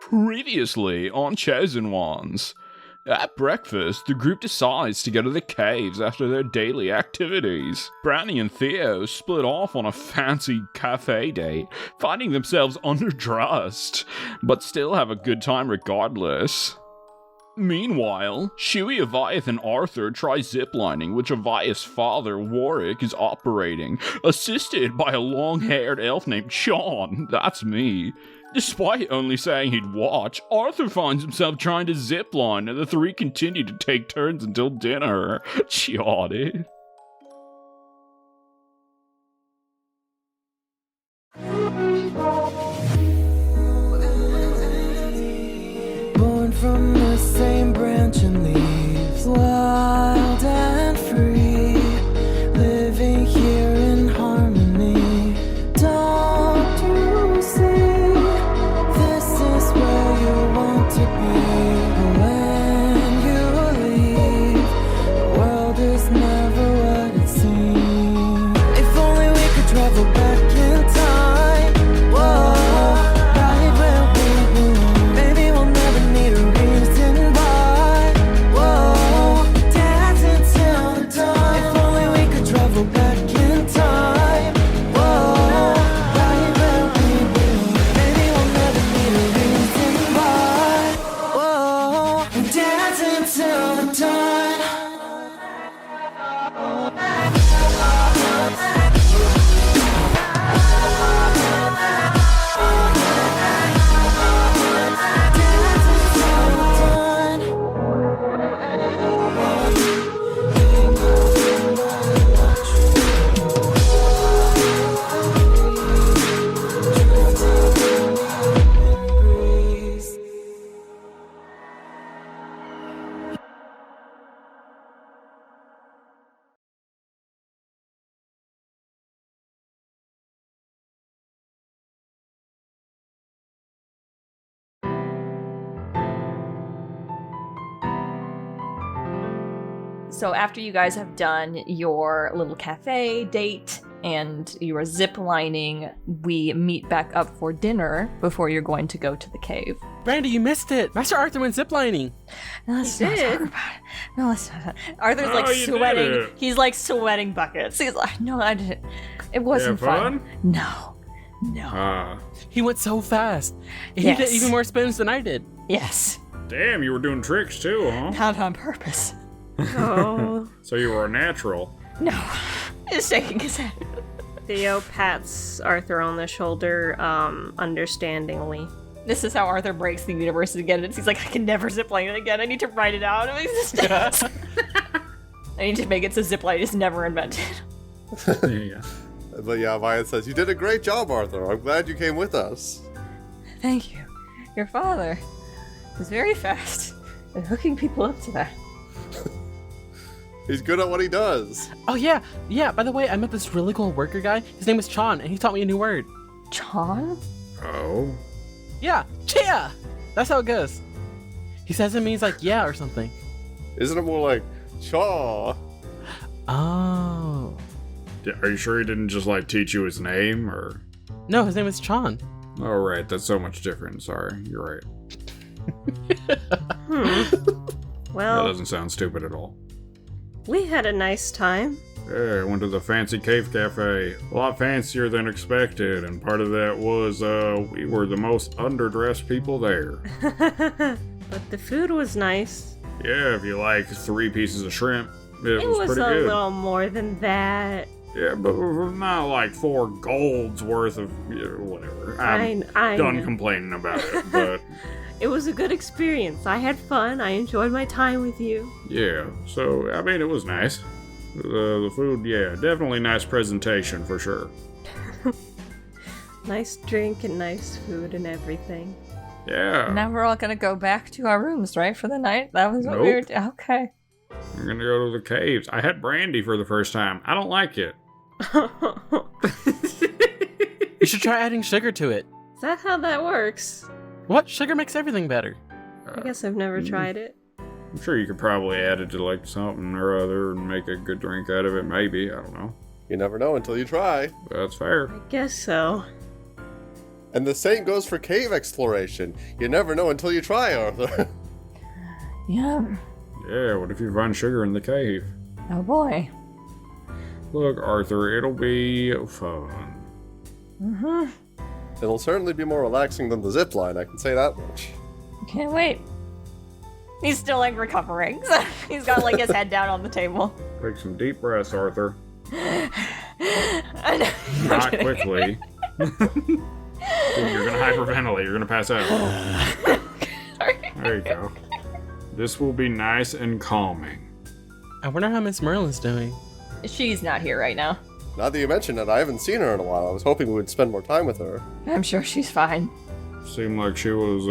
Previously on Chosen Ones. At breakfast, the group decides to go to the caves after their daily activities. Brandy and Theo split off on a fancy cafe date, finding themselves underdressed, but still have a good time regardless. Meanwhile, Shui, Avayath, and Arthur try ziplining, which Avayath's father, Warwick, is operating, assisted by a long-haired elf named Sean. That's me. Despite only saying he'd watch, Arthur finds himself trying to zipline, and the three continue to take turns until dinner. Chaotic. Born from the same branch and leaves, wild and free, living here in harmony. Don't you see? To be when you leave, the world is never what it seems. If only we could travel back in time. Whoa, right where we belong. Maybe we'll never need a reason why. Whoa, dance until the dawn. If only we could travel back in time. Whoa, right where we belong. Maybe we'll never need a reason why. Dance until the dawn. So after you guys have done your little cafe date and your zip lining, we meet back up for dinner before you're going to go to the cave. Brandy, you missed it. Master Arthur went ziplining. No, let's not talk about it. No, let's not. Arthur's like sweating. He's like sweating buckets. He's like, no, I didn't. It wasn't fun. No. He went so fast. He Yes. did even more spins than I did. Yes. Damn, you were doing tricks too, huh? Not on purpose. Oh. So you were a natural. No. He's shaking his head. Theo pats Arthur on the shoulder, understandingly. This is how Arthur breaks the universe again. He's like, I can never zipline again. I need to write it out of existence. I need to make it so zipline is never invented. Yeah. But yeah, Avayath says, "You did a great job, Arthur. I'm glad you came with us." Thank you. Your father is very fast at hooking people up to that. He's good at what he does. Oh, yeah. Yeah, by the way, I met this really cool worker guy. His name is Chan, and he taught me a new word. Chan? Oh. Yeah, chia! That's how it goes. He says it means like yeah or something. Isn't it more like chaw? Oh. Are you sure he didn't just like teach you his name, or? No, his name is Chan. Oh, right. That's so much different. Sorry. You're right. Well, That doesn't sound stupid at all. we had a nice time. Yeah, I went to the fancy cave cafe. A lot fancier than expected, and part of that was, we were the most underdressed people there. But the food was nice. Yeah, if you like 3 pieces of shrimp, it was was pretty a good. little more than that. Yeah, but not like 4 golds worth of, whatever. I'm I done know. complaining about it, but It was a good experience. I had fun. I enjoyed my time with you. yeah. So, I mean, it was nice. The food, yeah, definitely nice presentation for sure. Nice drink and nice food and everything. Yeah. Now we're all gonna go back to our rooms, right, for the night? That was what we were doing. Okay. I'm gonna go to the caves. I had brandy for the first time. I don't like it. You should try adding sugar to it. Is that how that works? What? Sugar makes everything better. I guess I've never tried it. I'm sure you could probably add it to like something or other and make a good drink out of it. Maybe. I don't know. You never know until you try. That's fair. I guess so. And the same goes for cave exploration. You never know until you try, Arthur. Yeah. Yeah, what if you find sugar in the cave? Oh boy. Look, Arthur, it'll be fun. Mm-hmm. It'll certainly be more relaxing than the zip line, I can say that much. Can't wait. He's still like recovering. So he's got like his head down on the table. Take some deep breaths, Arthur. I know. Not quickly. You're gonna hyperventilate. You're gonna pass out. There you go. This will be nice and calming. I wonder how Miss Merlin's doing. She's not here right now. Now that you mention it, I haven't seen her in a while. I was hoping we would spend more time with her. I'm sure she's fine. Seemed like she was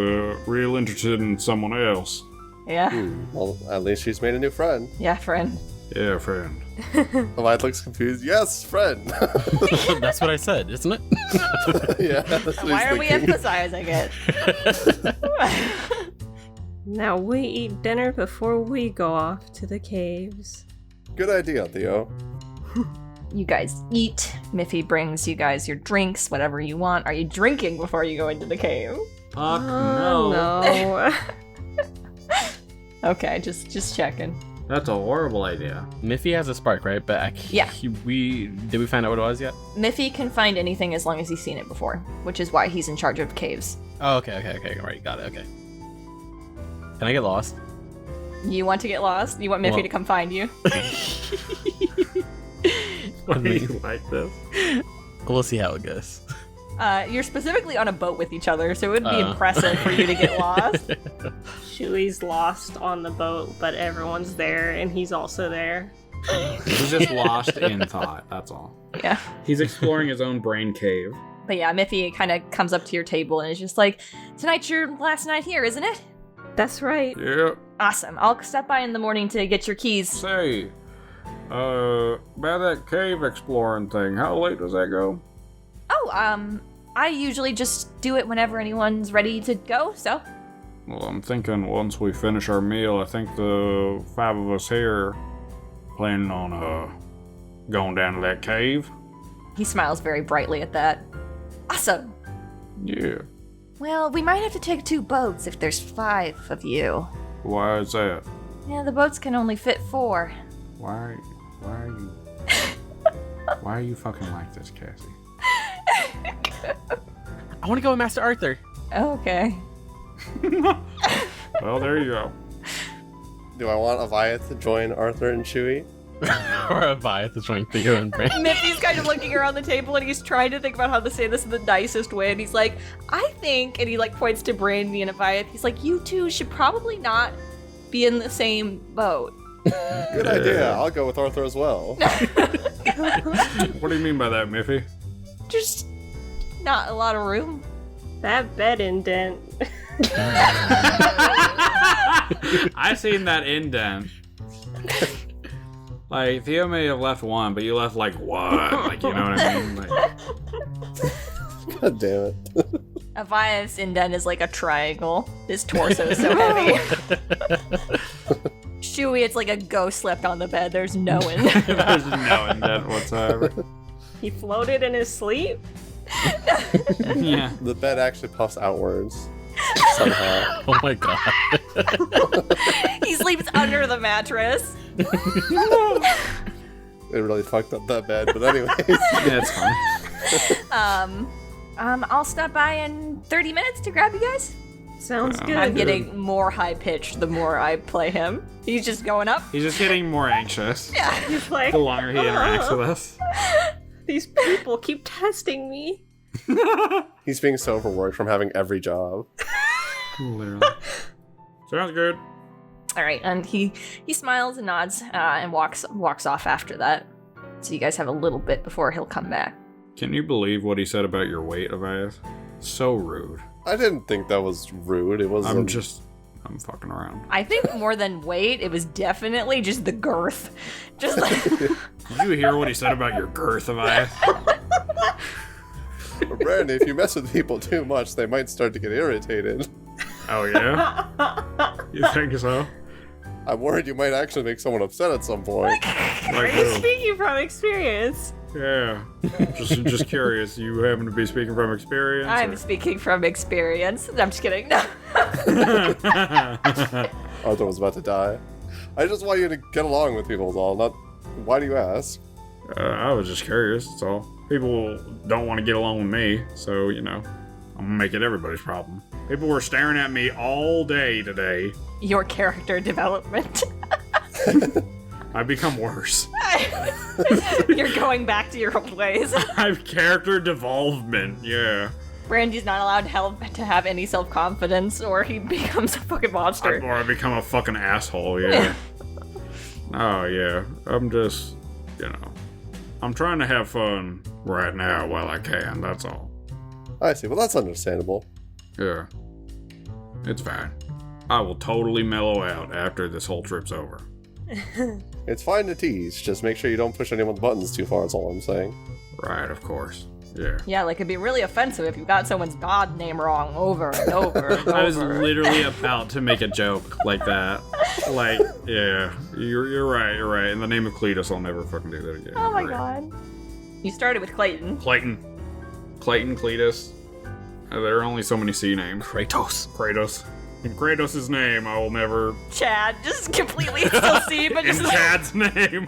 real interested in someone else. Yeah. Well, at least she's made a new friend. Yeah, friend. Yeah, friend. Avayath looks confused. Yes, friend. That's what I said, isn't it? Yeah, that's what Why he's are we thinking. emphasizing it? Now we eat dinner before we go off to the caves. Good idea, Theo. You guys eat. Miffy brings you guys your drinks, whatever you want. Are you drinking before you go into the cave? Fuck No. Okay, just checking. That's a horrible idea. Miffy has a spark, right? But Yeah. did we find out what it was yet? Miffy can find anything as long as he's seen it before, which is why he's in charge of caves. Oh, okay, right, got it, okay. Can I get lost? You want to get lost? You want Miffy Well- to come find you? Why do you like this? We'll see how it goes. You're specifically on a boat with each other, so it would be Uh. impressive for you to get lost. Shui's lost on the boat, but everyone's there, and he's also there. He's just lost in thought, that's all. Yeah. He's exploring his own brain cave. But yeah, Miffy kind of comes up to your table and is just like, tonight's your last night here, isn't it? That's right. Yeah, Awesome. I'll stop by in the morning to get your keys. say, about that cave exploring thing, how late does that go? Oh, I usually just do it whenever anyone's ready to go, so. Well, I'm thinking once we finish our meal, I think the 5 of us here planning on, going down to that cave. He smiles very brightly at that. Awesome. Yeah. Well, we might have to take 2 boats if there's 5 of you. Why is that? Yeah, the boats can only fit 4. Why are you fucking like this, Cassie? I want to go with Master Arthur. Okay. Well, there you go. Do I want Avayath to join Arthur and Shui? Or Avayath to join Theo and Brandy. Miffy's kind of looking around the table and he's trying to think about how to say this in the nicest way. And he's like, I think, and he like points to Brandy and Avayath. He's like, you two should probably not be in the same boat. Good idea. I'll go with Arthur as well. What do you mean by that, Miffy? Just not a lot of room. That bed indent. I seen that indent. Like, Theo may have left 1, but you left like what? Like, you know what I mean? Like, God damn it. Avayath's indent is like a triangle. His torso is so heavy. Shui, it's like a ghost slept on the bed. There's no indent. there's no indent whatsoever. He floated in his sleep? Yeah. The bed actually puffs outwards. Somehow. Oh my god. He sleeps under the mattress. It really fucked up that bed, but anyways. Yeah, it's fine. I'll stop by in 30 minutes to grab you guys. Sounds good. I'm getting more high pitched the more I play him. He's just going up. He's just getting more anxious He's like, the longer he interacts with us. these people keep testing me. He's being so overworked from having every job. Literally. Sounds good. All right, and he smiles and nods and walks off after that. So you guys have a little bit before he'll come back. Can you believe what he said about your weight, Avayath? So rude. I didn't think that was rude. It was. I'm fucking around. I think more than weight, it was definitely just the girth. Just like Did you hear what he said about your girth, Avayath? Brandy, if you mess with people too much, they might start to get irritated. Oh, yeah? You think so? I'm worried you might actually make someone upset at some point. Are Like you who? speaking from experience? Yeah. Just curious. You happen to be speaking from experience? I'm speaking from experience. I'm just kidding. No. Arthur was about to die. I just want you to get along with people, is all. Not. Why do you ask? I was just curious, that's all. People don't want to get along with me, so, I'm gonna make it everybody's problem. People were staring at me all day today. Your character development. I've become worse. You're going back to your old ways. I've character development, yeah. Brandy's not allowed to have any self-confidence, or he becomes a fucking monster. Or I become a fucking asshole, yeah. Oh, yeah. I'm just, I'm trying to have fun right now while I can, that's all. I see. Well, that's understandable. Yeah. It's fine. I will totally mellow out after this whole trip's over. It's fine to tease. Just make sure you don't push anyone's buttons too far, is all I'm saying. Right, of course. Yeah. Yeah, like it'd be really offensive if you got someone's god name wrong over and over and over. I was literally about to make a joke like that. Like, yeah, you're right. In the name of Cletus, I'll never fucking do that again. Oh my Right. god. You started with Clayton. Clayton, Cletus. There are only so many C names. Kratos. In Kratos' name, I will never. Chad, just completely still see, but In just Chad's name.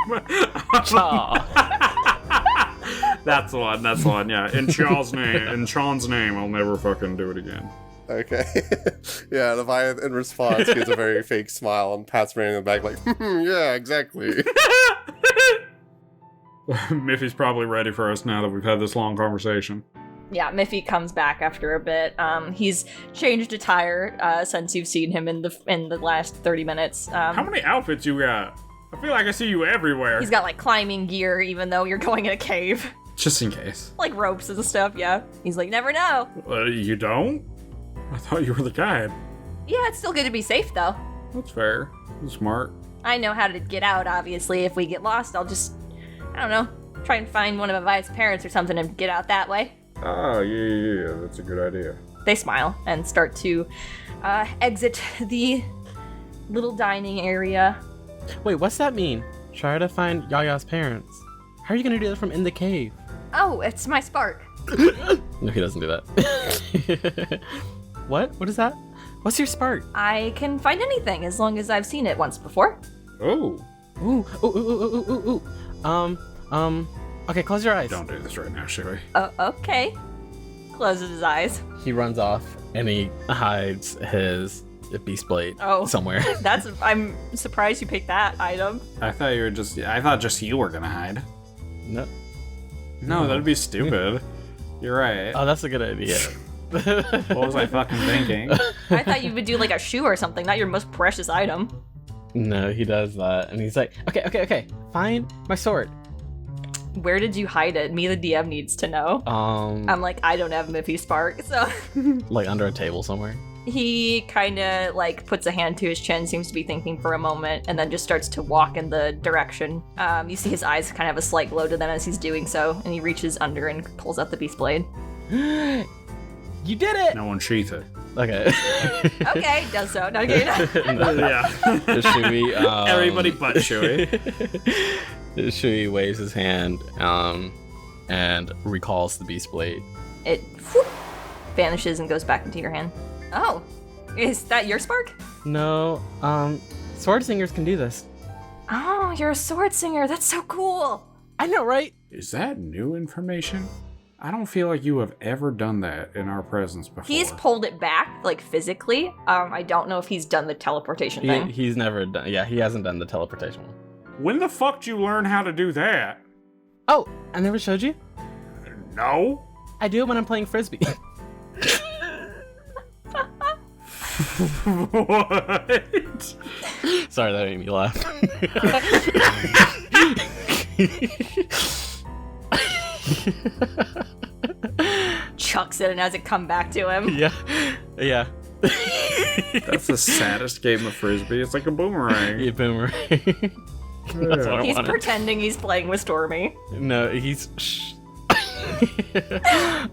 That's the one, yeah. In Sean's name, I'll never fucking do it again. Okay. Yeah, and Avayath, in response, gives a very fake smile and pats Brandy in the back like, yeah, exactly. Miffy's probably ready for us now that we've had this long conversation. yeah, Miffy comes back after a bit. He's changed attire since you've seen him in the last 30 minutes. How many outfits you got? I feel like I see you everywhere. He's got like climbing gear, even though you're going in a cave. Just in case. Like ropes and stuff, yeah. He's like, never know. You don't? I thought you were the guide. Yeah, it's still good to be safe though. That's fair. That's smart. I know how to get out, obviously. If we get lost, I'll just, I don't know, try and find one of Avayath's parents or something and get out that way. Oh, yeah, that's a good idea. They smile and start to exit the little dining area. Wait, what's that mean? Try to find Yaya's parents. How are you gonna do that from in the cave? Oh, it's my spark. No, he doesn't do that. What? What is that? What's your spark? I can find anything as long as I've seen it once before. Oh. Ooh. Okay, close your eyes. Don't do this right now, Shui. Okay. Closes his eyes. He runs off and he hides his beast blade somewhere. I'm surprised you picked that item. I thought just you were gonna hide. No. No, that'd be stupid. You're right. Oh, that's a good idea. What was I fucking thinking? I thought you would do like a shoe or something, not your most precious item. No, he does that. And he's like, okay. Find my sword. Where did you hide it? Me, the DM, needs to know. I'm like, I don't have Miffy Spark, so. Like under a table somewhere. He kind of like puts a hand to his chin, seems to be thinking for a moment, and then just starts to walk in the direction. You see his eyes kind of have a slight glow to them as he's doing so, and he reaches under and pulls out the beast blade. You did it! No one sheath it. Okay. Okay, does so. Not again. Yeah. Shui, Everybody but Shui. Shui waves his hand and recalls the beast blade. It vanishes and goes back into your hand. Oh, is that your spark? No, sword singers can do this. Oh, you're a sword singer. That's so cool. I know, right? Is that new information? I don't feel like you have ever done that in our presence before. He's pulled it back, like physically. I don't know if he's done the teleportation thing. He's never done. Yeah, he hasn't done the teleportation one. When the fuck did you learn how to do that? Oh, I never showed you? No. I do it when I'm playing frisbee. What? Sorry, that made me laugh. Chucks it and has it come back to him. Yeah. That's the saddest game of frisbee. It's like a boomerang. Yeah, boomerang. That's what I He's wanted. pretending he's playing with Stormy. No, he's. Shh.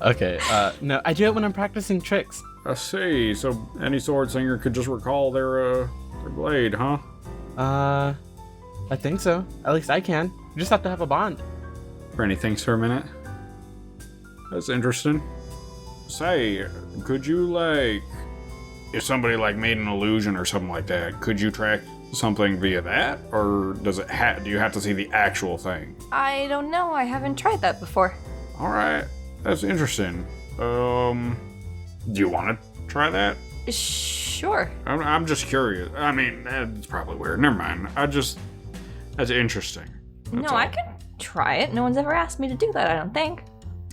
Okay. No, I do it when I'm practicing tricks. I see. So any sword singer could just recall their blade, huh? I think so. At least I can. You just have to have a bond. Brandy thinks for a minute. That's interesting. Say, could you, like, if somebody, like, made an illusion or something like that, could you track something via that? Or does it do you have to see the actual thing? I don't know. I haven't tried that before. Alright, that's interesting. Do you want to try that? Sure. I'm just curious. I mean, it's probably weird. Never mind. That's interesting. That's No, I can try it. No one's ever asked me to do that, I don't think.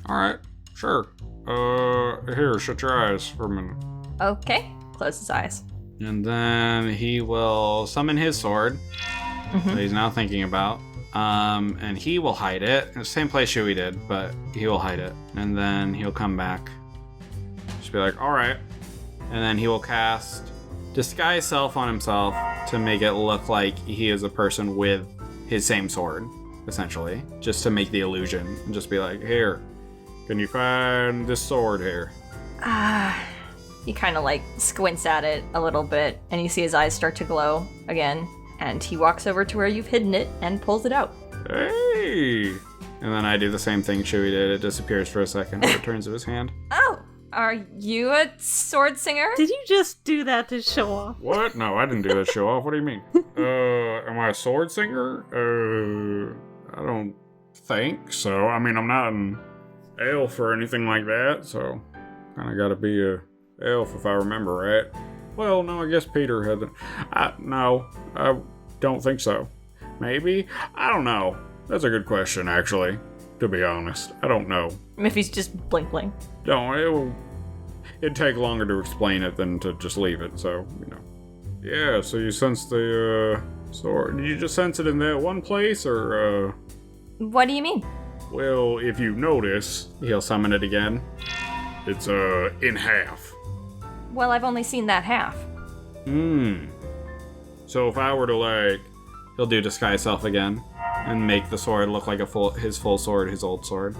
Alright, sure. Here, shut your eyes for a minute. Okay. Close his eyes. And then he will summon his sword that he's now thinking about. And he will hide it in the same place Shui did, but he will hide it. And then he'll come back. Just be like, alright. And then he will cast Disguise Self on himself to make it look like he is a person with his same sword, essentially. Just to make the illusion. And just be like, here, can you find this sword here? He kind of like squints at it a little bit, and you see his eyes start to glow again. And he walks over to where you've hidden it and pulls it out. Hey! And then I do the same thing Chewie did. It disappears for a second and returns to his hand. Oh, are you a sword singer? Did you just do that to show off? What? No, I didn't do that show off. What do you mean? Am I a sword singer? I don't think so. I mean, I'm not an elf or anything like that, so kind of got to be a elf if I remember right. Well, no, I guess Peter had the... No, I don't think so. Maybe? I don't know. That's a good question, actually, to be honest. I don't know. Miffy's just blink. No, it'd take longer to explain it than to just leave it, so, you know. Yeah, so you sense the, sword. Did you just sense it in that one place, or, What do you mean? Well, if you notice, he'll summon it again. It's, in half. Well, I've only seen that half. So if I were to, like, he'll do Disguise Self again and make the sword look like his full sword, his old sword.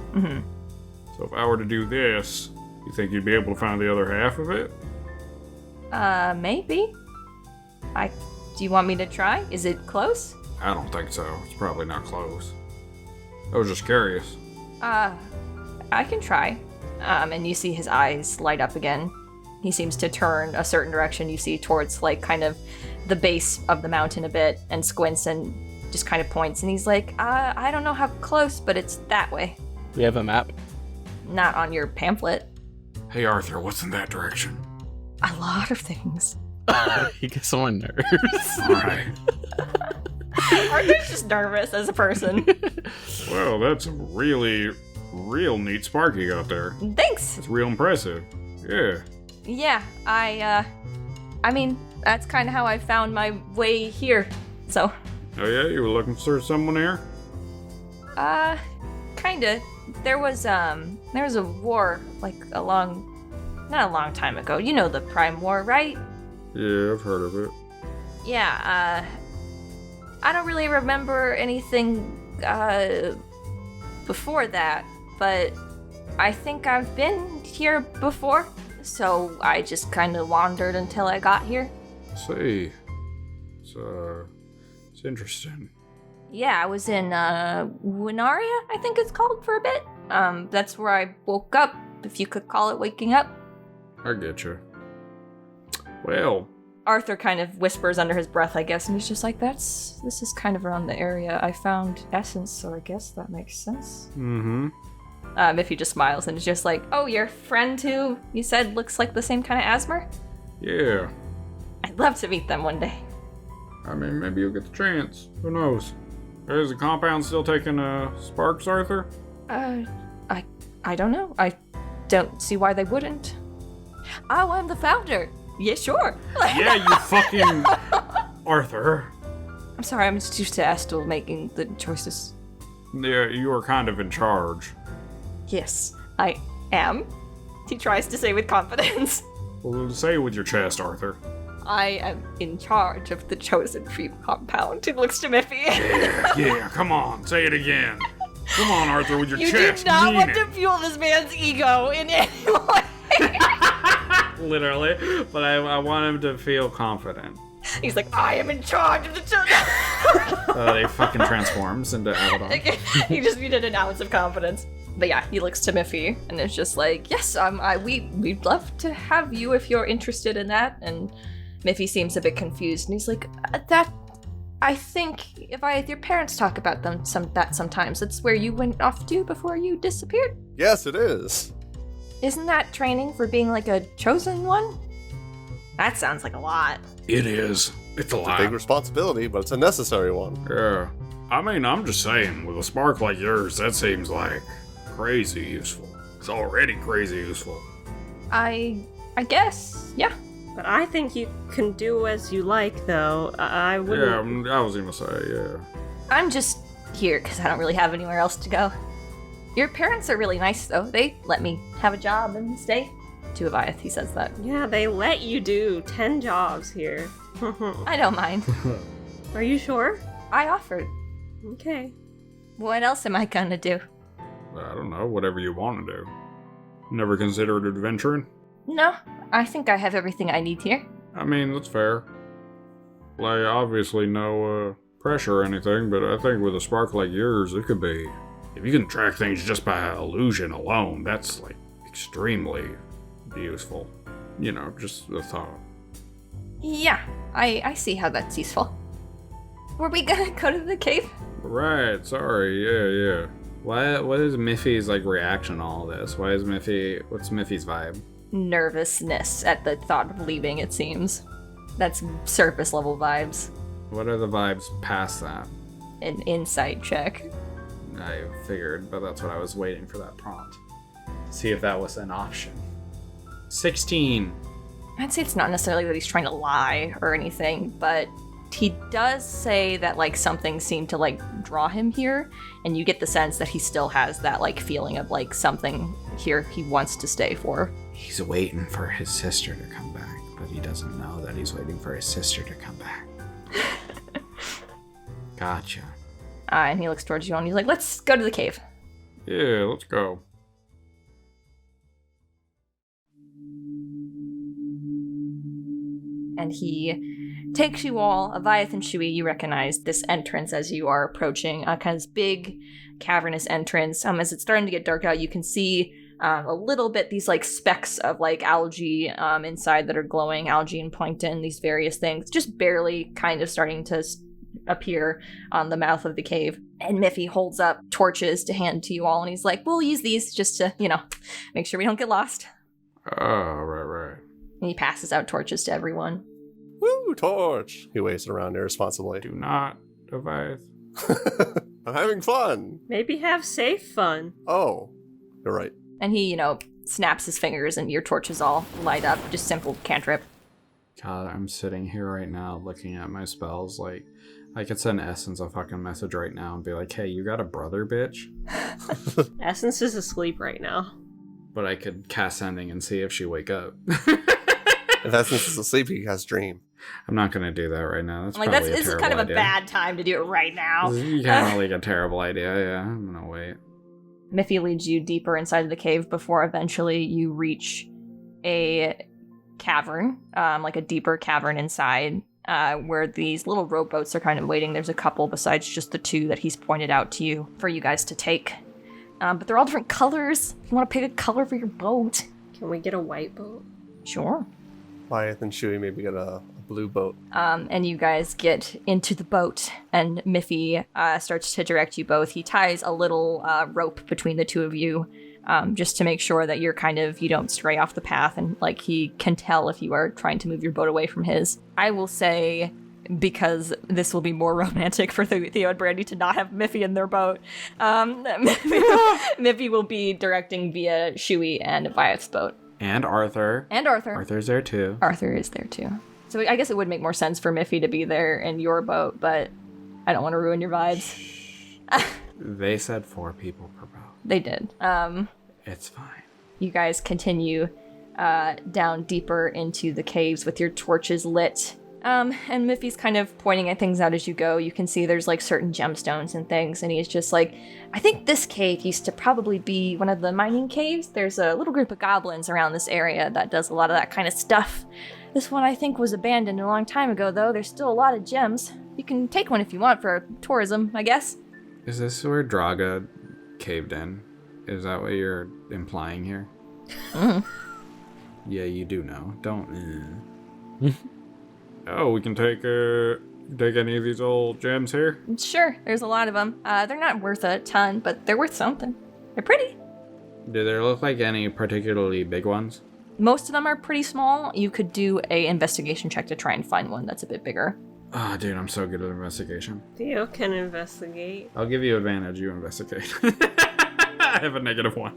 So if I were to do this, you think you'd be able to find the other half of it? Maybe. Do you want me to try? Is it close? I don't think so. It's probably not close. I was just curious. I can try. And you see his eyes light up again. He seems to turn a certain direction, you see, towards, like, kind of the base of the mountain a bit, and squints and just kind of points, and he's like, I don't know how close, but it's that way. We have a map. Not on your pamphlet. Hey, Arthur, what's in that direction? A lot of things. He gets on nerves. Alright. Arthur's just nervous as a person. Well, that's a real neat spark you got there. Thanks! It's real impressive. Yeah. Yeah, I mean, that's kind of how I found my way here, so. Oh yeah, you were looking for someone here? Kinda. There was a war, like, not a long time ago. You know the Prime War, right? Yeah, I've heard of it. Yeah, I don't really remember anything, before that, but I think I've been here before, so I just kind of wandered until I got here. See. It's interesting. Yeah, I was in, Winaria, I think it's called, for a bit. That's where I woke up, if you could call it waking up. I get you. Well, Arthur kind of whispers under his breath, I guess, and he's just like, this is kind of around the area I found Essence, so I guess that makes sense. Miffy just smiles and is just like, oh, your friend who you said looks like the same kind of Asmer? yeah. I'd love to meet them one day. I mean, maybe you'll get the chance. Who knows? Is the compound still taking sparks, Arthur? I don't know. I don't see why they wouldn't. Oh, I'm the founder. Yeah, sure. Yeah, you fucking Arthur. I'm sorry, I'm just used to Estel making the choices. Yeah, you are kind of in charge. Yes, I am. He tries to say with confidence. Well, say it with your chest, Arthur. I am in charge of the chosen tree compound. He looks to Miffy. Yeah, come on, say it again. Come on, Arthur, with your You chest. do not Mean want it. to fuel this man's ego in any way. Literally, but I want him to feel confident. He's like, I am in charge of the children. He fucking transforms into Avatar. He just needed an ounce of confidence. But yeah, he looks to Miffy and is just like, yes, we'd love to have you if you're interested in that. And Miffy seems a bit confused, and he's like, I think if your parents talk about that sometimes. That's where you went off to before you disappeared. Yes, it is. Isn't that training for being like a chosen one? That sounds like a lot. It is. It's a It's a big responsibility, but it's a necessary one. Yeah. I mean, I'm just saying, with a spark like yours, that seems like crazy useful. It's already crazy useful. I guess, yeah. But I think you can do as you like, though. I wouldn't... Yeah, I was gonna say, yeah. I'm just here because I don't really have anywhere else to go. Your parents are really nice, though. They let me have a job and stay. To Avayath, he says that. Yeah, they let you do 10 jobs here. I don't mind. Are you sure? I offered. Okay. What else am I gonna do? I don't know, whatever you want to do. Never considered adventuring? No, I think I have everything I need here. I mean, that's fair. Like, obviously no pressure or anything, but I think with a spark like yours, it could be... If you can track things just by illusion alone, that's, like, extremely useful. You know, just a thought. Yeah, I see how that's useful. Were we gonna go to the cave? Right, sorry, yeah. What is Miffy's, like, reaction to all this? What's Miffy's vibe? Nervousness at the thought of leaving, it seems. That's surface level vibes. What are the vibes past that? An insight check. I figured, but that's what I was waiting for that prompt. See if that was an option. 16. I'd say it's not necessarily that he's trying to lie or anything, but he does say that, like, something seemed to, like, draw him here, and you get the sense that he still has that, like, feeling of, like, something here he wants to stay for. He's waiting for his sister to come back, but he doesn't know that he's waiting for his sister to come back. Gotcha. And he looks towards you and he's like, let's go to the cave. Yeah, let's go. And he takes you all, Avayath and Shui, you recognize this entrance as you are approaching, kind of this big cavernous entrance. As it's starting to get dark out, you can see a little bit these like specks of like algae inside that are glowing, algae and plankton, these various things, just barely kind of starting to appear on the mouth of the cave. And Miffy holds up torches to hand to you all, and he's like, we'll use these just to, make sure we don't get lost. Oh, right. And he passes out torches to everyone. Woo, torch! He waves it around irresponsibly. Do not, Avayath. I'm having fun! Maybe have safe fun. Oh, you're right. And he, snaps his fingers and your torches all light up. Just simple cantrip. God, I'm sitting here right now looking at my spells. Like, I could send Essence a fucking message right now and be like, hey, you got a brother, bitch? Essence is asleep right now. But I could cast Sending and see if she wake up. If Essence is asleep, he has dream. I'm not going to do that right now. That's I'm like, probably this is kind of idea. a bad time to do it right now. This is kind of like a terrible idea, yeah. I'm going to wait. Miffy leads you deeper inside of the cave before eventually you reach a cavern, like a deeper cavern inside, where these little rowboats are kind of waiting. There's a couple besides just the two that he's pointed out to you for you guys to take. But they're all different colors. If you want to pick a color for your boat. Can we get a white boat? Sure. Wyeth and Shui maybe get a blue boat. And you guys get into the boat, and Miffy starts to direct you both. He ties a little rope between the two of you, just to make sure that you don't stray off the path, and like he can tell if you are trying to move your boat away from his. I will say, because this will be more romantic for Theo and Brandy to not have Miffy in their boat, Miffy will be directing via Shui and Avayath's boat. And Arthur. Arthur's there too. Arthur is there too. So I guess it would make more sense for Miffy to be there in your boat, but I don't want to ruin your vibes. They said 4 people per boat. They did. It's fine. You guys continue down deeper into the caves with your torches lit. And Miffy's kind of pointing at things out as you go. You can see there's like certain gemstones and things, and he's just like, I think this cave used to probably be one of the mining caves. There's a little group of goblins around this area that does a lot of that kind of stuff. This one I think was abandoned a long time ago, though. There's still a lot of gems. You can take one if you want for tourism, I guess. Is this where Draga caved in? Is that what you're implying here? Yeah, you do know. Don't. Oh, we can take any of these old gems here? Sure, there's a lot of them. They're not worth a ton, but they're worth something. They're pretty. Do there look like any particularly big ones? Most of them are pretty small. You could do a investigation check to try and find one that's a bit bigger. Ah, dude, I'm so good at investigation. Theo can investigate. I'll give you advantage. You investigate. I have a -1.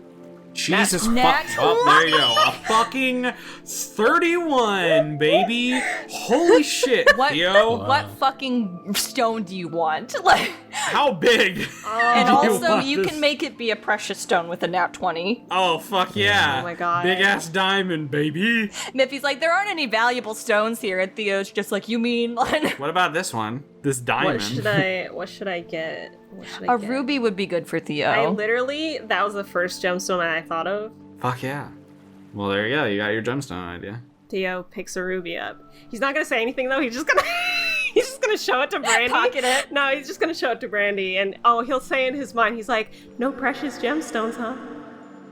Jesus fuck. Nat Oh, there you go. A fucking 31, baby. Holy shit, Theo. What fucking stone do you want? Like, How big? and do you also, want you this? can make it be a precious stone with a nat 20. Oh, fuck yeah. Oh my God. Big ass diamond, baby. Miffy's like, there aren't any valuable stones here. And Theo's just like, you mean? What about this one? This diamond. What should I get? What should A I get? ruby would be good for Theo. I literally, that was the first gemstone that I thought of. Fuck yeah. Well, there you go. You got your gemstone idea. Theo picks a ruby up. He's not gonna say anything though. He's just gonna he's just gonna show it to Brandy. Pocket it. No, he's just gonna show it to Brandy, and he'll say in his mind, he's like, "No precious gemstones, huh?"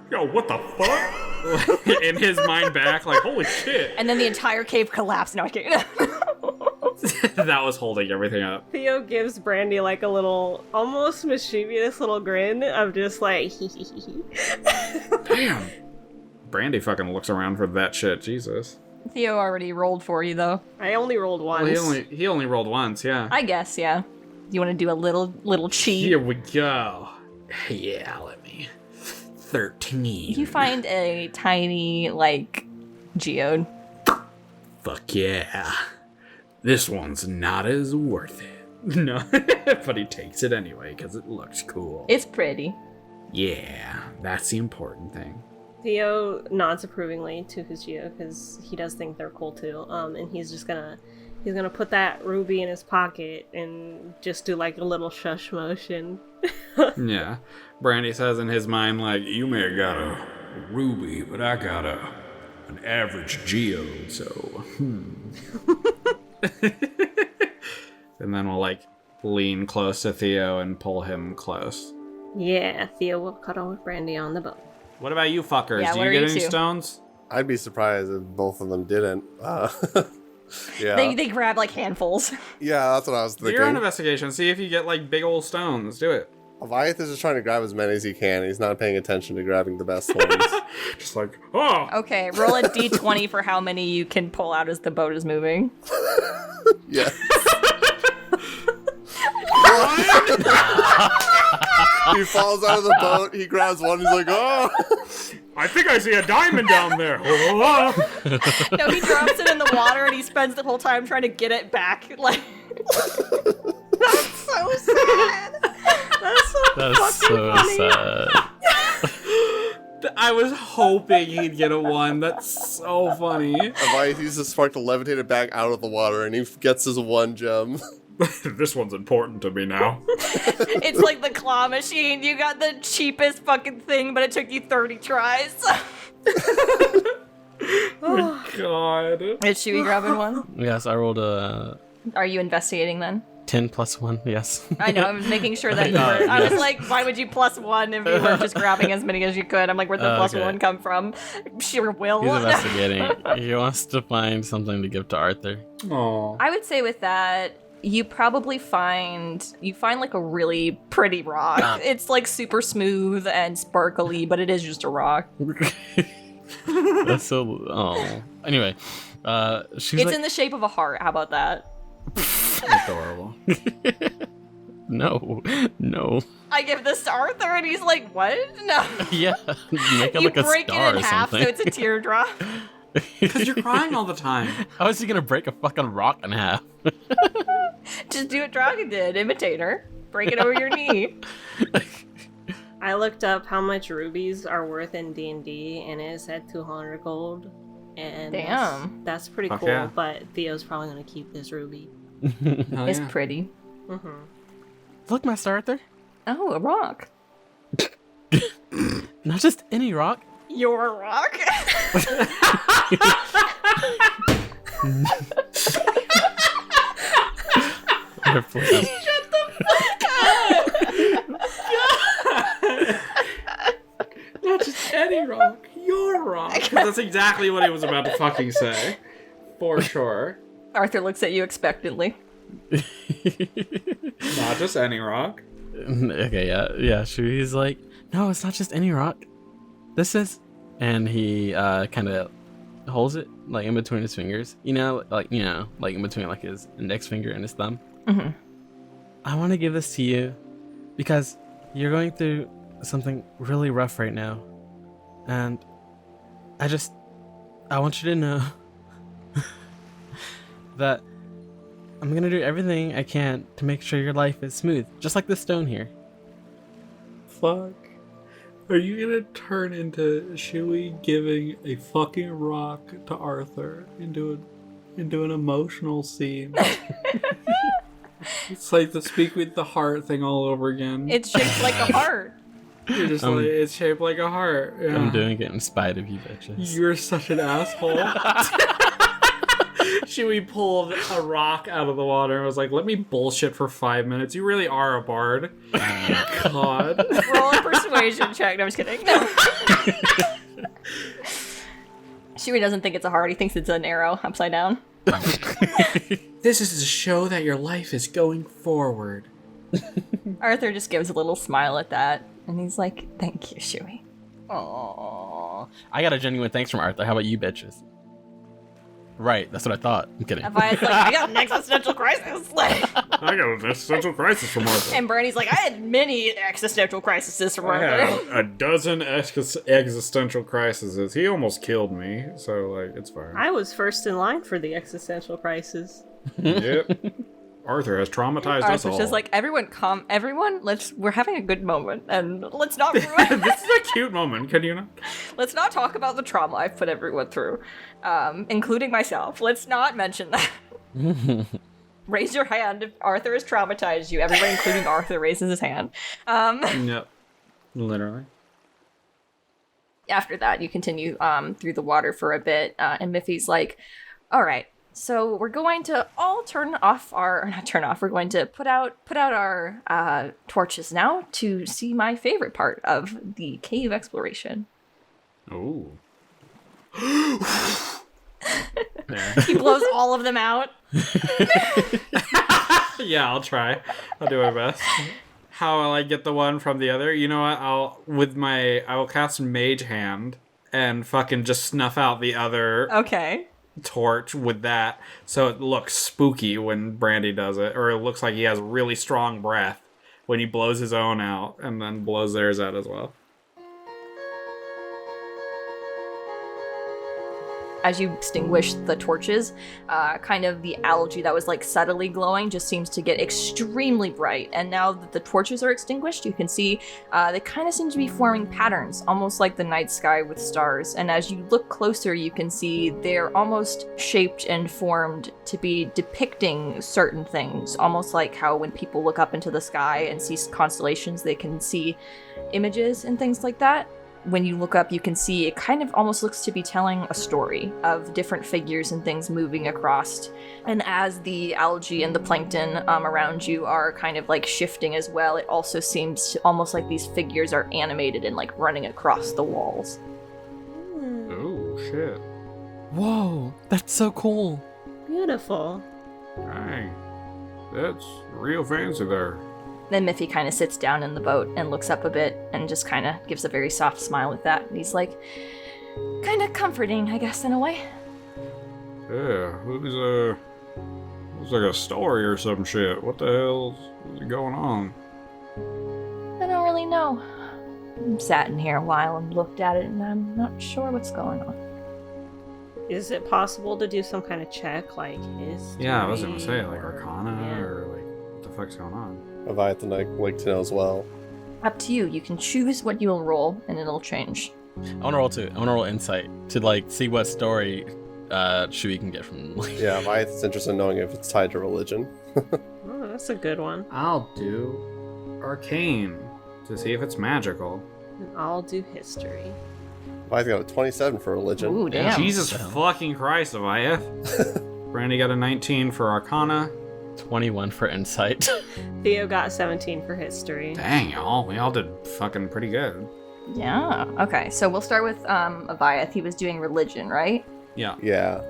Yo, what the fuck? In his mind back, like, holy shit. And then the entire cave collapsed. No, I'm kidding. That was holding everything up. Theo gives Brandy like a little, almost mischievous little grin of just like, Damn. Brandy fucking looks around for that shit. Jesus. Theo already rolled for you, though. I only rolled once. Well, he only rolled once, yeah. I guess, yeah. You want to do a little cheat? Here we go. Yeah, let me. 13. You find a tiny, like, geode. Fuck yeah. This one's not as worth it. No, but he takes it anyway because it looks cool. It's pretty. Yeah, that's the important thing. Theo nods approvingly to his geo because he does think they're cool too. And he's gonna put that ruby in his pocket and just do like a little shush motion. Yeah. Brandy says in his mind, like, you may have got a ruby, but I got an average geode, so And then we'll like lean close to Theo and pull him close. Yeah, Theo will cuddle with Brandy on the boat. What about you fuckers? Yeah, Do what you are get you any two? stones? I'd be surprised if both of them didn't. Yeah. They grab, like, handfuls. Yeah, that's what I was Do your own thinking. investigation. See if you get like big old stones. Do it. Avayath is just trying to grab as many as he can. He's not paying attention to grabbing the best ones. Just like, oh! Okay, roll a d20 for how many you can pull out as the boat is moving. Yeah. He falls out of the boat, he grabs one, he's like, oh! I think I see a diamond down there. Oh. No, he drops it in the water and he spends the whole time trying to get it back. Like, That's so sad. That's so That's so funny. sad. I was hoping he'd get a 1. That's so funny. Avayath uses the spark to levitate it back out of the water, and he gets his one gem. This one's important to me now. it's like the claw machine. You got the cheapest fucking thing, but it took you 30 tries. God. Is Shui grabbing one? Yes, I rolled a Are you investigating then? 10 plus 1, yes. I know, I was making sure that you were. I was like, why would you plus 1 if you were just grabbing as many as you could? I'm like, where'd the plus Okay. 1 come from? Sheer will. He's investigating. He wants to find something to give to Arthur. Aw. I would say with that, you probably find like a really pretty rock. It's like super smooth and sparkly, but it is just a rock. That's so. Oh. Anyway, she's It's like, in the shape of a heart. How about that? Adorable. no. I give this to Arthur, and he's like, "What? No." Yeah, make it You like a break it star in or half, so something. it's a teardrop. Because you're crying all the time. How is he gonna break a fucking rock in half? Just do what Dragon did. Imitate her. Break it over your knee. I looked up how much rubies are worth in D&D, and it said 200 gold. And Damn. that's pretty Fuck cool, yeah. but Theo's probably going to keep this ruby. Hell It's yeah. pretty. Look, Master Arthur. Oh, a rock. Not just any rock. You're a rock? Ripley. Not just any rock, your rock. 'Cause that's exactly what he was about to fucking say. For sure. Arthur looks at you expectantly. Not just any rock. Okay, yeah. Shui's like, no, it's not just any rock. This is, and he kind of holds it like in between his fingers. Like in between like his index finger and his thumb. Mm-hmm. I want to give this to you because you're going through something really rough right now, and I want you to know that I'm gonna do everything I can to make sure your life is smooth, just like this stone here. Fuck. Are you gonna turn into Shui giving a fucking rock to Arthur into an emotional scene? It's like the speak with the heart thing all over again. It's shaped like a heart. You're just like, it's shaped like a heart. Yeah. I'm doing it in spite of you bitches. You're such an asshole. Shui pulled a rock out of the water and was like, let me bullshit for 5 minutes. You really are a bard. God. Roll a persuasion check. No, I'm just kidding. No. Shui doesn't think it's a heart. He thinks it's an arrow upside down. This is to show that your life is going forward. Arthur just gives a little smile at that. And he's like, thank you, Shui. Aww. I got a genuine thanks from Arthur. How about you bitches? Right, that's what I thought. I'm kidding. Avayath's like, I got an existential crisis. I got an existential crisis from Arthur. And Brandy's like, I had many existential crises from I Arthur. had a dozen existential crises. He almost killed me, so like it's fine. I was first in line for the existential crisis. Yep. Arthur has traumatized us all. Arthur's just like, everyone, we're having a good moment, and let's not ruin This is a cute moment. Can you not? Let's not talk about the trauma I've put everyone through, including myself. Let's not mention that. Raise your hand if Arthur has traumatized you. Everyone, including Arthur, raises his hand. Yep. Literally. After that, you continue through the water for a bit, and Miffy's like, all right, so we're going to all we're going to put out our torches now to see my favorite part of the cave exploration. Oh. He blows all of them out. Yeah, I'll try. I'll do my best. How will I get the one from the other? You know what? I will cast Mage Hand and fucking just snuff out the other Okay. torch with that, so it looks spooky when Brandy does it, or it looks like he has really strong breath when he blows his own out and then blows theirs out as well. As you extinguish the torches, kind of the algae that was like subtly glowing just seems to get extremely bright. And now that the torches are extinguished, you can see they kind of seem to be forming patterns, almost like the night sky with stars. And as you look closer, you can see they're almost shaped and formed to be depicting certain things, almost like how when people look up into the sky and see constellations, they can see images and things like that. When you look up, you can see it kind of almost looks to be telling a story of different figures and things moving across. And as the algae and the plankton around you are kind of like shifting as well, it also seems to almost like these figures are animated and like running across the walls. Oh, shit. Whoa, that's so cool. Beautiful. Dang. That's real fancy there. Then Miffy kind of sits down in the boat and looks up a bit and just kind of gives a very soft smile at that. And he's like, kind of comforting, I guess, in a way. Yeah, it was like a story or some shit. What the hell is going on? I don't really know. I sat in here a while and looked at it, and I'm not sure what's going on. Is it possible to do some kind of check, like history? Yeah, I was gonna say, like or- Arcana, yeah. or like, what the fuck's going on? Avayath and I'd like to know as well. Up to you. You can choose what you'll roll, and it'll change. I want to roll too. I want to roll insight to like see what story Shui can get from. Like... Yeah, Avayath's interested in knowing if it's tied to religion. Oh, that's a good one. I'll do Arcane to see if it's magical. And I'll do history. Avayath got a 27 for religion. Ooh, damn. Jesus fucking Christ, Avayath. Brandy got a 19 for Arcana. 21 for insight. Theo got 17 for history. Dang, y'all. We all did fucking pretty good. Yeah. Okay, so we'll start with Avayath. He was doing religion, right? Yeah. Yeah.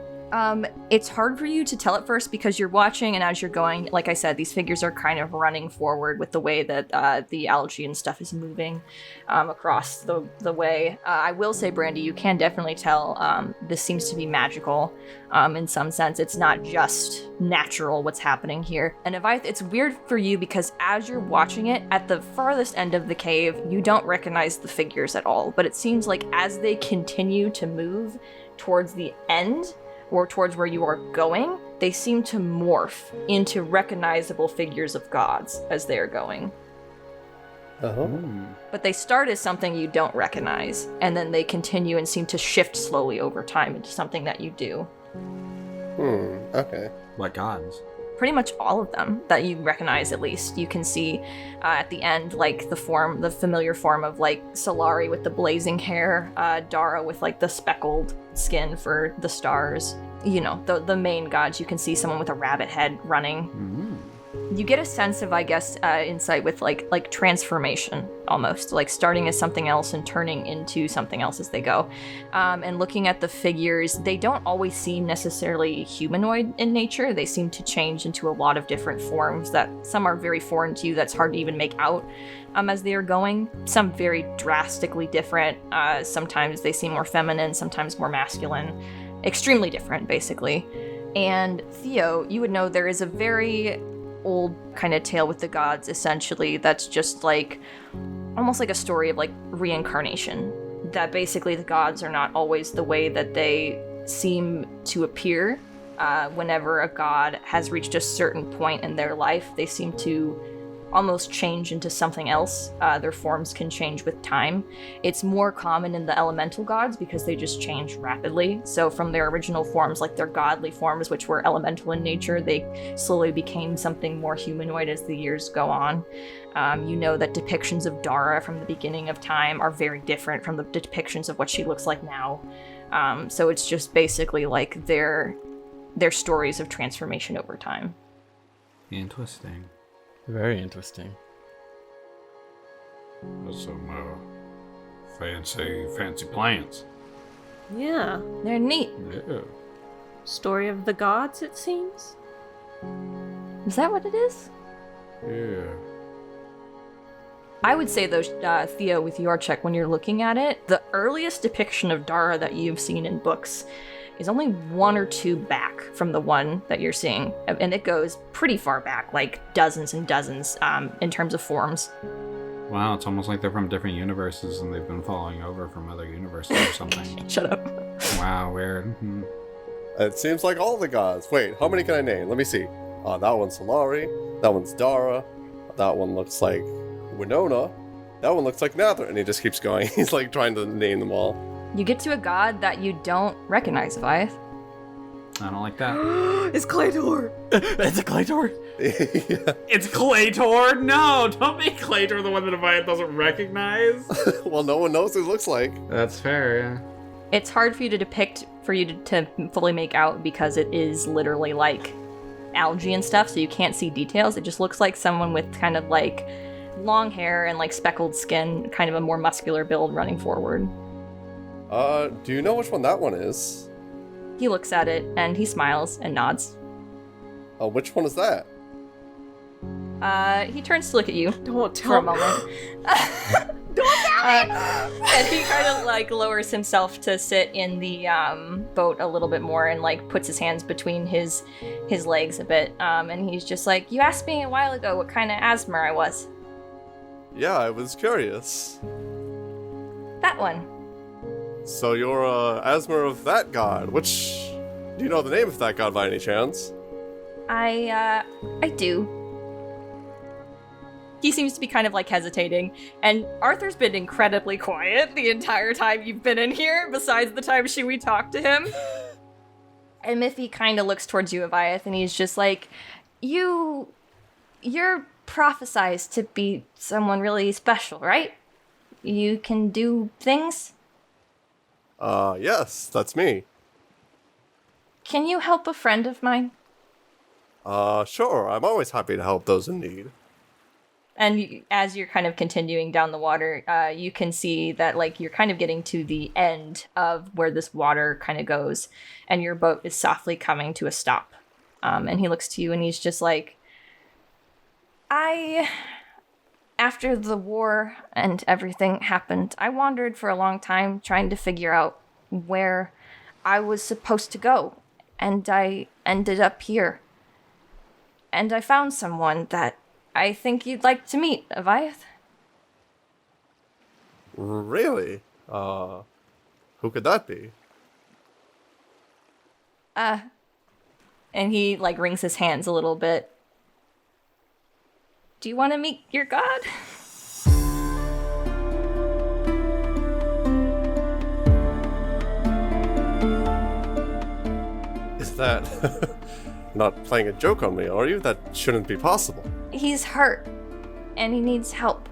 It's hard for you to tell at first because you're watching, and as you're going, like I said, these figures are kind of running forward with the way that the algae and stuff is moving across the way. I will say, Brandy, you can definitely tell this seems to be magical in some sense. It's not just natural what's happening here. And Avayath, it's weird for you because as you're watching it, at the farthest end of the cave, you don't recognize the figures at all. But it seems like as they continue to move towards the end, or towards where you are going, they seem to morph into recognizable figures of gods as they are going. But they start as something you don't recognize, and then they continue and seem to shift slowly over time into something that you do. Okay. What gods? Pretty much all of them that you recognize, at least. You can see at the end, like, the familiar form of, like, Solari with the blazing hair, Dara with, like, the speckled skin for the stars. You know, the main gods. You can see someone with a rabbit head running. You get a sense of, I guess, insight with, like transformation, almost. Like, starting as something else and turning into something else as they go. And looking at the figures, they don't always seem necessarily humanoid in nature. They seem to change into a lot of different forms that some are very foreign to you that's hard to even make out as they are going. Some very drastically different. Sometimes they seem more feminine, sometimes more masculine. Extremely different, basically. And Theo, you would know there is a very old kind of tale with the gods, essentially, that's just like almost like a story of like reincarnation, that basically the gods are not always the way that they seem to appear. Whenever a god has reached a certain point in their life, they seem to almost change into something else. Their forms can change with time. It's more common in the elemental gods because they just change rapidly. So from their original forms, like their godly forms, which were elemental in nature, they slowly became something more humanoid as the years go on. You know that depictions of Dara from the beginning of time are very different from the depictions of what she looks like now. So it's just basically like their stories of transformation over time. Interesting. Very interesting. That's some fancy plans. Yeah. They're neat. Yeah. Story of the gods, it seems. Is that what it is? Yeah. I would say, though, Theo, with your check, when you're looking at it, the earliest depiction of Dara that you've seen in books is only 1 or 2 back from the one that you're seeing. And it goes pretty far back, like dozens and dozens in terms of forms. Wow, it's almost like they're from different universes and they've been falling over from other universes or something. Shut up. Wow, weird. It seems like all the gods. Wait, how many can I name? Let me see. That one's Solari. That one's Dara. That one looks like Winona. That one looks like Nather. And he just keeps going. He's like trying to name them all. You get to a god that you don't recognize, Avayath. I don't like that. It's Claytor! It's a Claytor? Yeah. It's Claytor! No! Don't make Claytor the one that Avayath doesn't recognize! Well, no one knows what it looks like. That's fair, yeah. It's hard for you to depict, for you to fully make out, because it is literally like algae and stuff, so you can't see details. It just looks like someone with kind of like long hair and like speckled skin, kind of a more muscular build running forward. Do you know which one that one is? He looks at it and he smiles and nods. Which one is that? He turns to look at you Don't for a tell me. moment. And he kind of like lowers himself to sit in the boat a little bit more and like puts his hands between his legs a bit. And he's just like, you asked me a while ago what kind of asthma I was. Yeah, I was curious. That one. So you're Asmer of that god. Which... Do you know the name of that god by any chance? I do. He seems to be kind of like hesitating, and Arthur's been incredibly quiet the entire time you've been in here, besides the time Shui talked to him. And Miffy kind of looks towards you, Avayath, and he's just like, You're prophesized to be someone really special, right? You can do things? Yes, that's me. can you help a friend of mine? Sure. I'm always happy to help those in need. And as you're kind of continuing down the water, you can see that, like, you're kind of getting to the end of where this water kind of goes, and your boat is softly coming to a stop. And he looks to you and he's just like, after the war and everything happened, I wandered for a long time trying to figure out where I was supposed to go. And I ended up here. And I found someone that I think you'd like to meet, Avayath. Really? Who could that be? And he, like, wrings his hands a little bit. Do you want to meet your god? Is that... Not playing a joke on me, are you? That shouldn't be possible. He's hurt, and he needs help.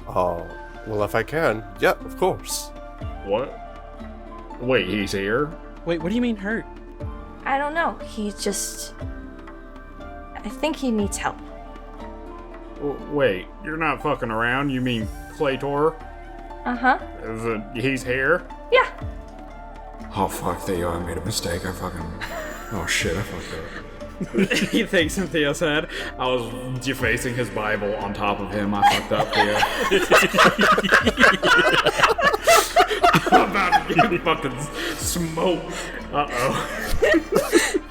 Oh, well, if I can, yeah, of course. What? Wait, he's here? Wait, what do you mean hurt? I don't know. He just... I think he needs help. Wait, you're not fucking around? You mean Claytor? Uh-huh. He's here? Yeah. Oh fuck, Theo, I made a mistake. Oh shit, I fucked up. He thinks in Theo's head. I was defacing his Bible on top of him. I fucked up, Theo. I'm about to get fucking smoked. Uh-oh.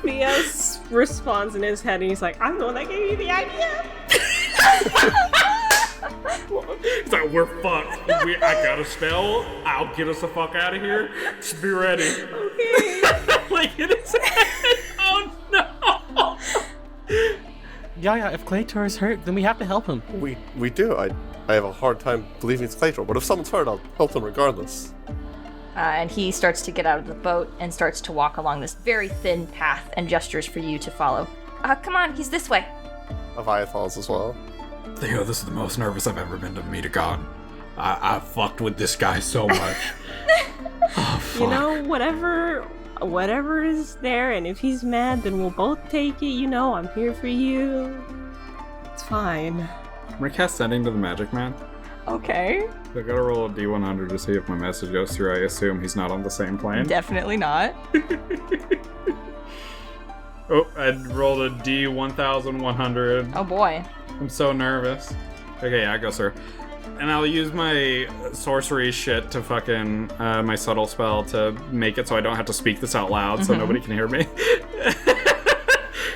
Theo responds in his head and he's like, I'm the one that gave you the idea. It's like, we're fucked. I got a spell. I'll get us the fuck out of here. Just be ready. Okay. Like in his head. Oh no. Yeah, if Claytor is hurt, then we have to help him. We do. I have a hard time believing it's Claytor, but if someone's hurt, I'll help them regardless. And he starts to get out of the boat and starts to walk along this very thin path and gestures for you to follow. Come on, he's this way. Avayath falls as well. Theo, this is the most nervous I've ever been to meet a god. I fucked with this guy so much. Oh, fuck. You know, whatever is there, and if he's mad, then we'll both take it. You know, I'm here for you. It's fine. I'm gonna cast Sending to the Magic Man. Okay. I gotta roll a D100 to see if my message goes through. I assume he's not on the same plane. Definitely not. Oh, I rolled a D1100. Oh boy. I'm so nervous. Okay, yeah, go, sir. And I'll use my sorcery shit to fucking, my subtle spell to make it so I don't have to speak this out loud so nobody can hear me.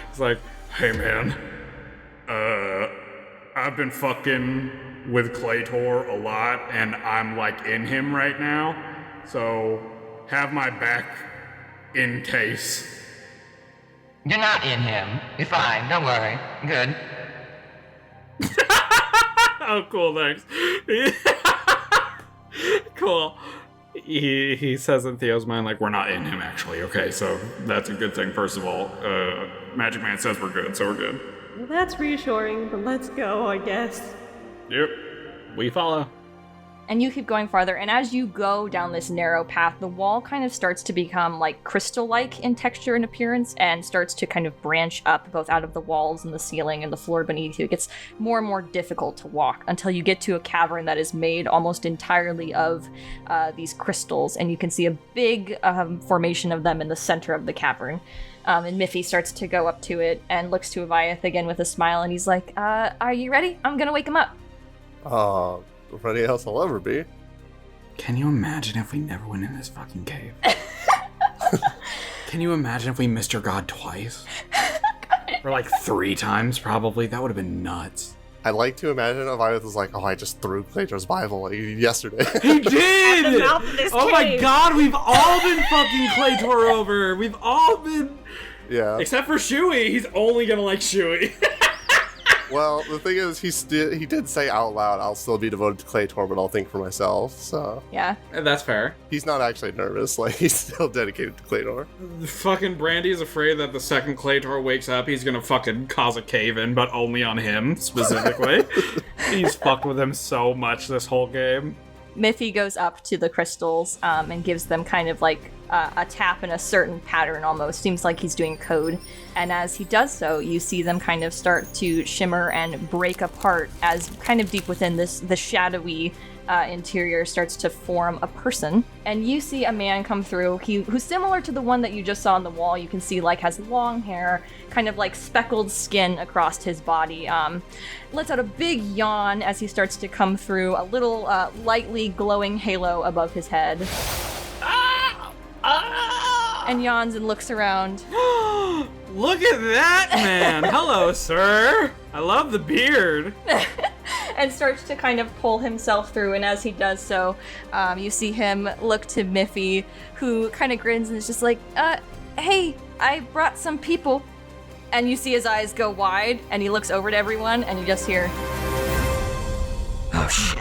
It's like, hey man, I've been fucking with Claytor a lot and I'm like in him right now. So have my back in case. You're not in him. You're fine. Don't worry. Good. Oh, cool, thanks. Cool. He says in Theo's mind, like, we're not in him, actually. Okay, so that's a good thing, first of all. Magic Man says we're good, so we're good. Well, that's reassuring, but let's go, I guess. Yep. We follow. And you keep going farther, and as you go down this narrow path, the wall kind of starts to become like crystal-like in texture and appearance, and starts to kind of branch up both out of the walls and the ceiling and the floor beneath you. It gets more and more difficult to walk until you get to a cavern that is made almost entirely of these crystals, and you can see a big formation of them in the center of the cavern. And Miffy starts to go up to it and looks to Avayath again with a smile, and he's like, are you ready? I'm gonna wake him up. Ready else I'll ever be. Can you imagine if we never went in this fucking cave? Can you imagine if we missed your god twice? Or like 3 times, probably? That would have been nuts. I like to imagine Avayath was like, oh, I just threw Claytor's Bible yesterday. He did! At the mouth of this Oh my cave. god, we've all been fucking Claytor over. We've all been... Yeah. Except for Shui. He's only gonna like Shui. Well, the thing is, he did say out loud, I'll still be devoted to Claytor, but I'll think for myself, so... Yeah. That's fair. He's not actually nervous, like, he's still dedicated to Claytor. Fucking Brandy is afraid that the second Claytor wakes up, he's gonna fucking cause a cave-in, but only on him, specifically. He's fucked with him so much this whole game. Miffy goes up to the crystals and gives them kind of like a tap in a certain pattern almost. Seems like he's doing code. And as he does so, you see them kind of start to shimmer and break apart as kind of deep within the shadowy interior starts to form a person. And you see a man come through who's similar to the one that you just saw on the wall. You can see like has long hair, kind of like speckled skin across his body. Lets out a big yawn as he starts to come through, a little lightly glowing halo above his head. And yawns and looks around. Look at that, man! Hello, sir! I love the beard! And starts to kind of pull himself through, and as he does so, you see him look to Miffy, who kind of grins and is just like, hey, I brought some people. And you see his eyes go wide, and he looks over to everyone, and you just hear, oh shit.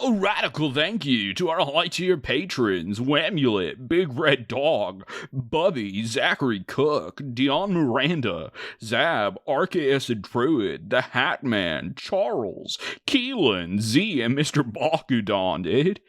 A radical thank you to our high-tier patrons, Wamulet, Bigreddog, Bubby, Zachary Cook, Dion Miranda, Zab, Arkeus Druid, The Hatman, Charles, Keilan, Z, and Mr. Bakudan, dude.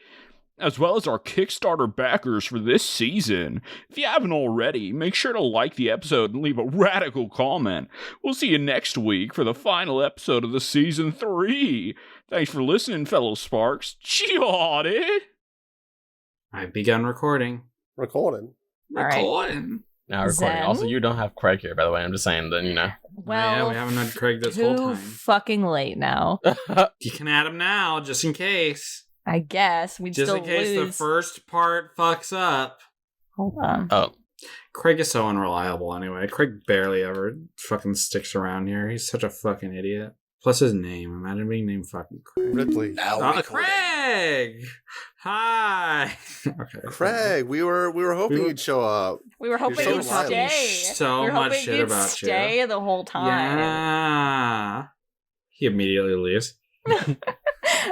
As well as our Kickstarter backers for this season. If you haven't already, make sure to like the episode and leave a radical comment. We'll see you next week for the final episode of the Season 3. Thanks for listening, fellow Sparks. Chia, dude! I've begun recording. Recording. All right. Recording. Now recording. Zen? Also, you don't have Craig here, by the way. I'm just saying that, you know. Well, yeah, we haven't had Craig this whole too time. fucking late now. You can add him now, just in case. I guess we'd Just still in case lose. the first part fucks up. Hold on. Oh, Craig is so unreliable anyway. Craig barely ever fucking sticks around here. He's such a fucking idiot. Plus his name. Imagine being named fucking Craig. Ripley. Craig! Hi! Okay. Craig, we were hoping you'd show up. We were hoping so you'd wild. stay. So we were much hoping shit you'd about stay the whole time. Yeah. He immediately leaves.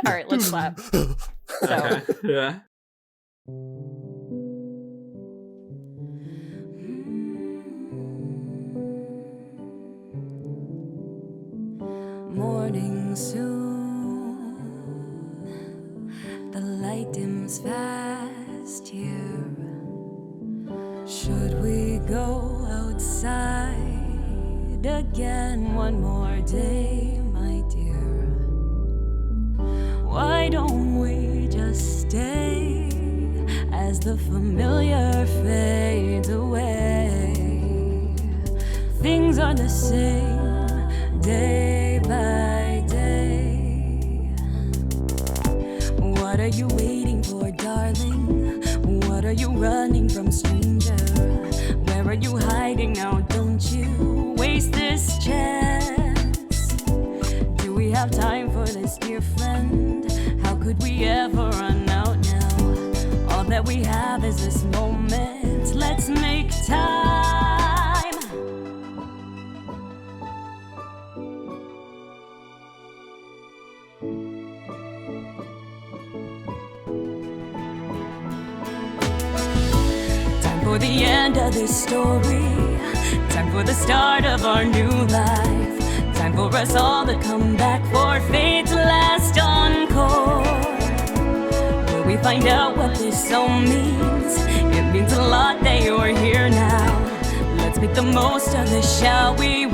All right, let's clap. So, Okay. Yeah. Morning soon, the light dims fast here. Should we go outside again one more day, my dear? Why don't we just stay as the familiar fades away? Things are the same day by day. What are you waiting for, darling? What are you running from, stranger? Where are you hiding now? Don't you waste this chance. Do we have time for this, dear friend? How could we ever run out now? All that we have is this moment. Let's make time. Time for the end of this story. Time for the start of our new life. Time for us all to come back for fate's last encore. Will we find out what this all means? It means a lot that you're here now. Let's make the most of this, shall we?